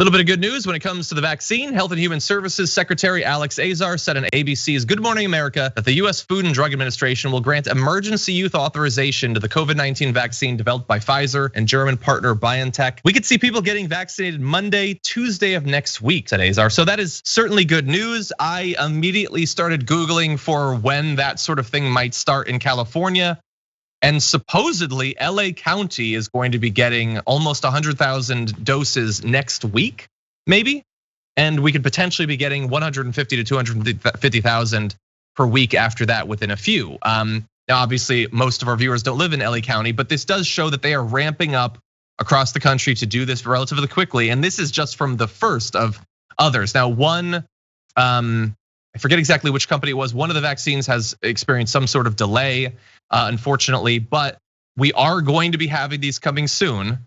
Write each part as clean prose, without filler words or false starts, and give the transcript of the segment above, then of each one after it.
Little bit of good news when it comes to the vaccine. Health and Human Services Secretary Alex Azar said on ABC's Good Morning America that the US Food and Drug Administration will grant emergency use authorization to the COVID-19 vaccine developed by Pfizer and German partner BioNTech. We could see people getting vaccinated Monday, Tuesday of next week, said Azar. So that is certainly good news. I immediately started Googling for when that sort of thing might start in California. And supposedly LA County is going to be getting almost 100,000 doses next week, maybe. And we could potentially be getting 150 to 250,000 per week after that within a few. Now, obviously, most of our viewers don't live in LA County, but this does show that they are ramping up across the country to do this relatively quickly. And this is just from the first of others. Now, one, I forget exactly which company it was. One of the vaccines has experienced some sort of delay, unfortunately, but we are going to be having these coming soon,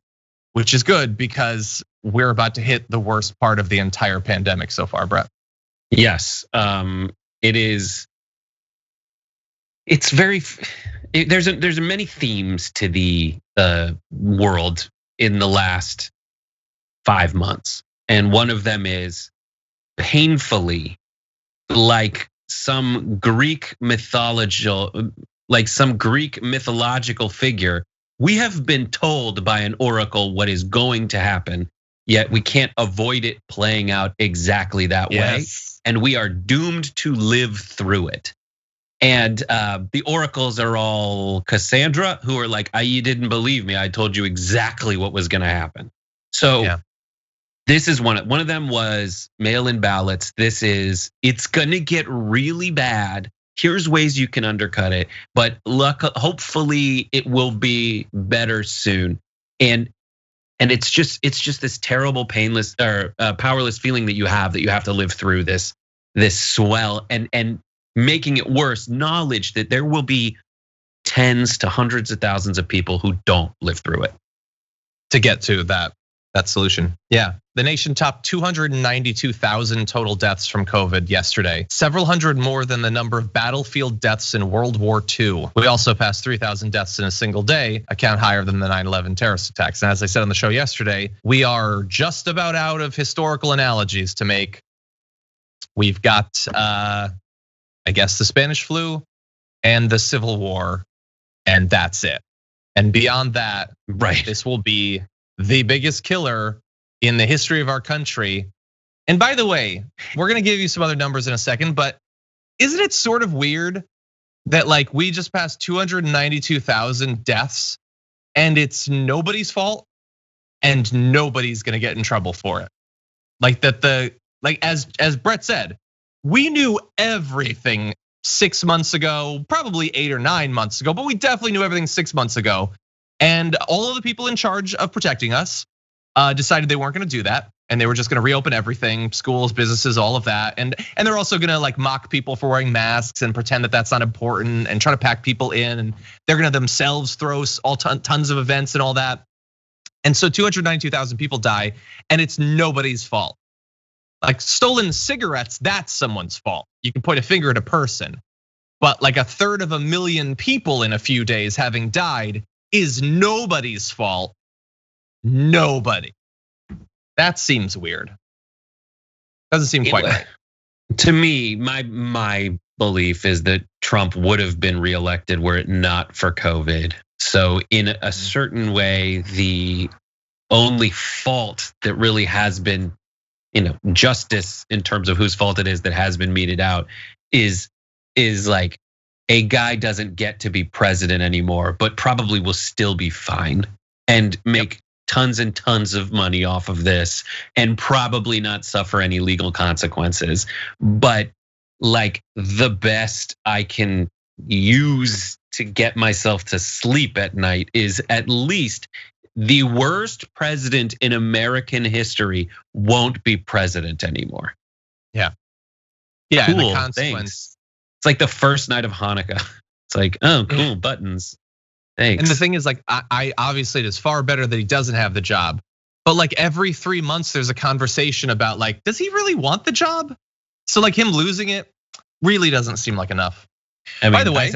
which is good because we're about to hit the worst part of the entire pandemic so far, Brett. Yes, it is. It's very. There's many themes to the world in the last 5 months, and one of them is painfully like some Greek mythological figure. We have been told by an oracle what is going to happen, yet we can't avoid it playing out exactly that way. And we are doomed to live through it. And the oracles are all Cassandra, who are like, you didn't believe me. I told you exactly what was gonna happen. So this is one of them was mail-in ballots. It's gonna get really bad. Here's ways you can undercut it, but hopefully it will be better soon. And it's just this terrible, painless or powerless feeling that you have to live through this swell and making it worse. Knowledge that there will be tens to hundreds of thousands of people who don't live through it to get to that solution. Yeah, the nation topped 292,000 total deaths from COVID yesterday, several hundred more than the number of battlefield deaths in World War II. We also passed 3,000 deaths in a single day, a count higher than the 9/11 terrorist attacks. And as I said on the show yesterday, we are just about out of historical analogies to make. We've got, I guess, the Spanish flu and the Civil War, and that's it. And beyond that, this will be the biggest killer in the history of our country. And by the way, we're gonna give you some other numbers in a second, but isn't it sort of weird that like we just passed 292,000 deaths and it's nobody's fault and nobody's gonna get in trouble for it? Like that as Brett said, we knew everything 6 months ago, probably 8 or 9 months ago, but we definitely knew everything 6 months ago. And all of the people in charge of protecting us decided they weren't gonna do that. And they were just gonna reopen everything, schools, businesses, all of that. And they're also gonna like mock people for wearing masks and pretend that that's not important and try to pack people in. And they're gonna themselves throw tons of events and all that. And so 292,000 people die and it's nobody's fault. Like stolen cigarettes, that's someone's fault. You can point a finger at a person. But like 1/3 of a million people in a few days having died is nobody's fault. Nobody. That seems weird. Doesn't seem quite right. To me, my belief is that Trump would have been reelected were it not for COVID. So in a certain way, the only fault that really has been, justice in terms of whose fault it is that has been meted out is like a guy doesn't get to be president anymore, but probably will still be fine and make tons and tons of money off of this and probably not suffer any legal consequences. But like the best I can use to get myself to sleep at night is at least the worst president in American history won't be president anymore. Yeah, cool, and the consequence. Thanks. It's like the first night of Hanukkah. It's like, oh, cool, buttons. Thanks. And the thing is, like, I obviously it is far better that he doesn't have the job. But like every 3 months, there's a conversation about like, does he really want the job? So like him losing it really doesn't seem like enough. I mean, by the way,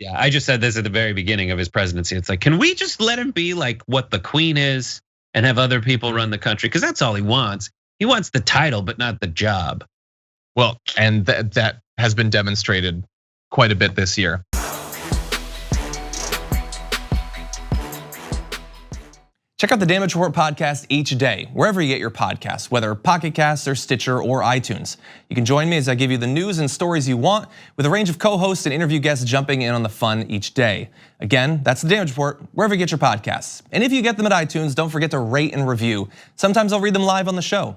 I just said this at the very beginning of his presidency. It's like, can we just let him be like what the queen is and have other people run the country? Because that's all he wants. He wants the title, but not the job. Well, and that has been demonstrated quite a bit this year. Check out the Damage Report podcast each day, wherever you get your podcasts, whether Pocket Casts or Stitcher or iTunes. You can join me as I give you the news and stories you want, with a range of co-hosts and interview guests jumping in on the fun each day. Again, that's the Damage Report, wherever you get your podcasts. And if you get them at iTunes, don't forget to rate and review. Sometimes I'll read them live on the show.